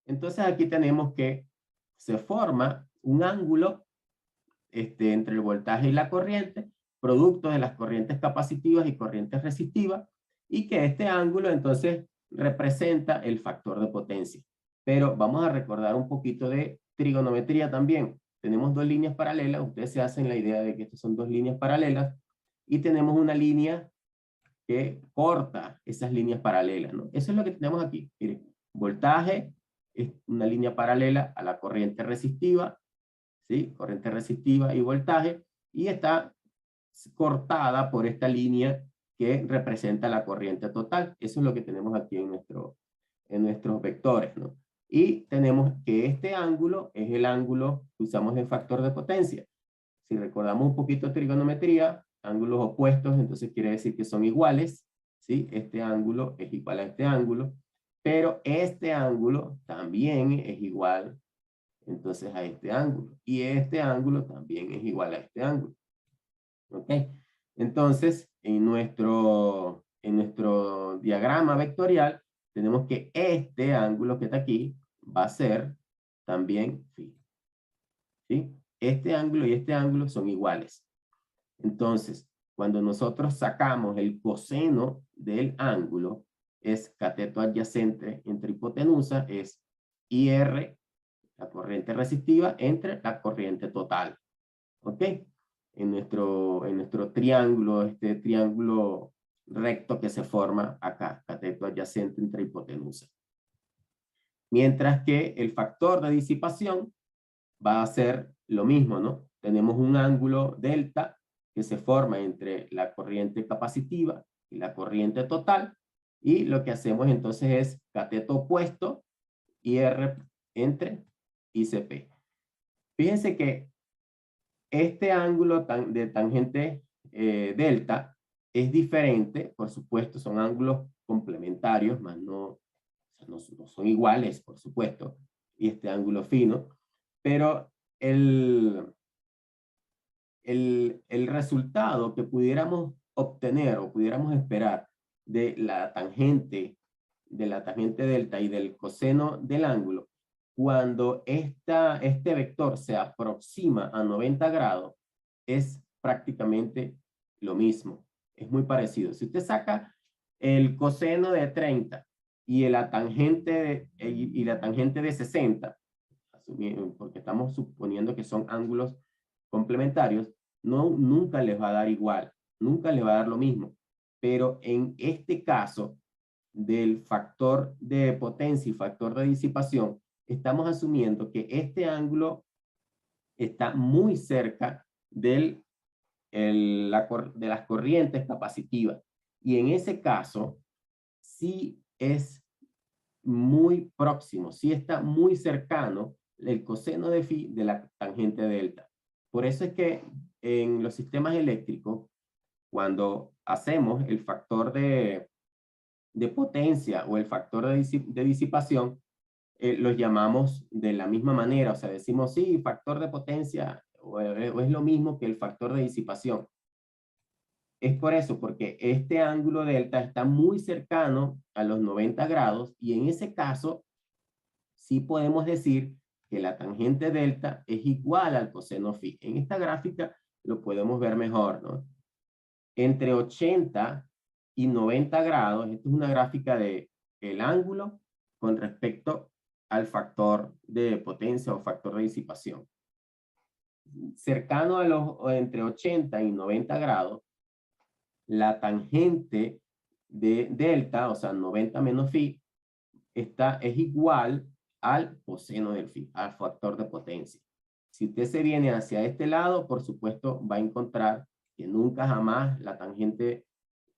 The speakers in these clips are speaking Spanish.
Entonces aquí tenemos que se forma un ángulo entre el voltaje y la corriente, producto de las corrientes capacitivas y corrientes resistivas, y que este ángulo entonces representa el factor de potencia. Pero vamos a recordar un poquito de trigonometría también. Tenemos dos líneas paralelas, ustedes se hacen la idea de que estas son dos líneas paralelas, y tenemos una línea que corta esas líneas paralelas, ¿no? Eso es lo que tenemos aquí. Miren, voltaje es una línea paralela a la corriente resistiva, ¿sí? Corriente resistiva y voltaje, y está cortada por esta línea que representa la corriente total. Eso es lo que tenemos aquí en nuestros vectores, ¿no? Y tenemos que este ángulo es el ángulo que usamos en factor de potencia. Si recordamos un poquito de trigonometría, ángulos opuestos, entonces quiere decir que son iguales, ¿sí? Este ángulo es igual a este ángulo, pero este ángulo también es igual entonces a este ángulo, y este ángulo también es igual a este ángulo. ¿Ok? Entonces, en nuestro diagrama vectorial, tenemos que este ángulo que está aquí va a ser también phi. ¿Sí? Este ángulo y este ángulo son iguales. Entonces, cuando nosotros sacamos el coseno del ángulo, es cateto adyacente entre hipotenusa, es IR, la corriente resistiva, entre la corriente total. ¿Ok? En nuestro triángulo, este triángulo recto que se forma acá, cateto adyacente entre hipotenusa. Mientras que el factor de disipación va a ser lo mismo, ¿no? Tenemos un ángulo delta que se forma entre la corriente capacitiva y la corriente total, y lo que hacemos entonces es cateto opuesto, IR entre ICP. Fíjense que este ángulo de tangente delta es diferente, por supuesto, son ángulos complementarios, más no son iguales, por supuesto, y este ángulo fino, pero el resultado que pudiéramos obtener o pudiéramos esperar de la tangente delta y del coseno del ángulo, cuando este vector se aproxima a 90 grados, es prácticamente lo mismo. Es muy parecido. Si usted saca el coseno de 30 y la tangente de 60, porque estamos suponiendo que son ángulos complementarios, nunca les va a dar igual, nunca les va a dar lo mismo. Pero en este caso del factor de potencia y factor de disipación, estamos asumiendo que este ángulo está muy cerca de las corrientes capacitivas. Y en ese caso, sí es muy próximo, sí está muy cercano el coseno de phi de la tangente delta. Por eso es que en los sistemas eléctricos, cuando hacemos el factor de potencia o el factor de disipación, los llamamos de la misma manera, o sea, decimos, sí, factor de potencia, o es lo mismo que el factor de disipación. Es por eso, porque este ángulo delta está muy cercano a los 90 grados, y en ese caso, sí podemos decir que la tangente delta es igual al coseno phi. En esta gráfica lo podemos ver mejor, ¿no? Entre 80 y 90 grados, esta es una gráfica de el ángulo con respecto al factor de potencia o factor de disipación. Cercano entre 80 y 90 grados, la tangente de delta, o sea, 90 menos phi, es igual al coseno del phi, al factor de potencia. Si usted se viene hacia este lado, por supuesto, va a encontrar que nunca jamás la tangente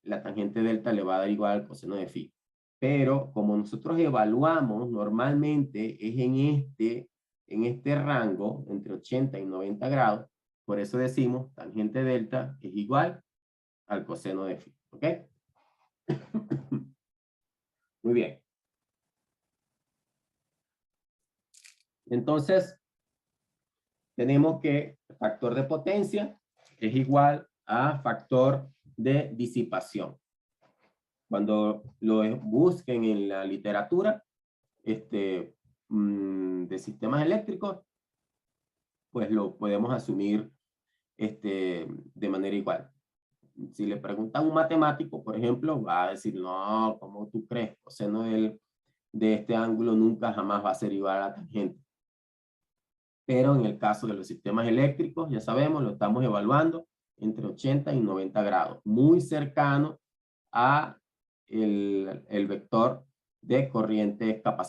delta le va a dar igual al coseno de phi. Pero como nosotros evaluamos normalmente es en este rango, entre 80 y 90 grados, por eso decimos tangente delta es igual al coseno de phi. ¿Ok? Muy bien. Entonces, tenemos que el factor de potencia es igual a factor de disipación. Cuando lo busquen en la literatura, de sistemas eléctricos, pues lo podemos asumir de manera igual. Si le preguntan a un matemático, por ejemplo, va a decir, no, ¿cómo tú crees? Coseno de este ángulo nunca jamás va a ser igual a la tangente. Pero en el caso de los sistemas eléctricos, ya sabemos, lo estamos evaluando entre 80 y 90 grados, muy cercano a el vector de corriente capacitiva.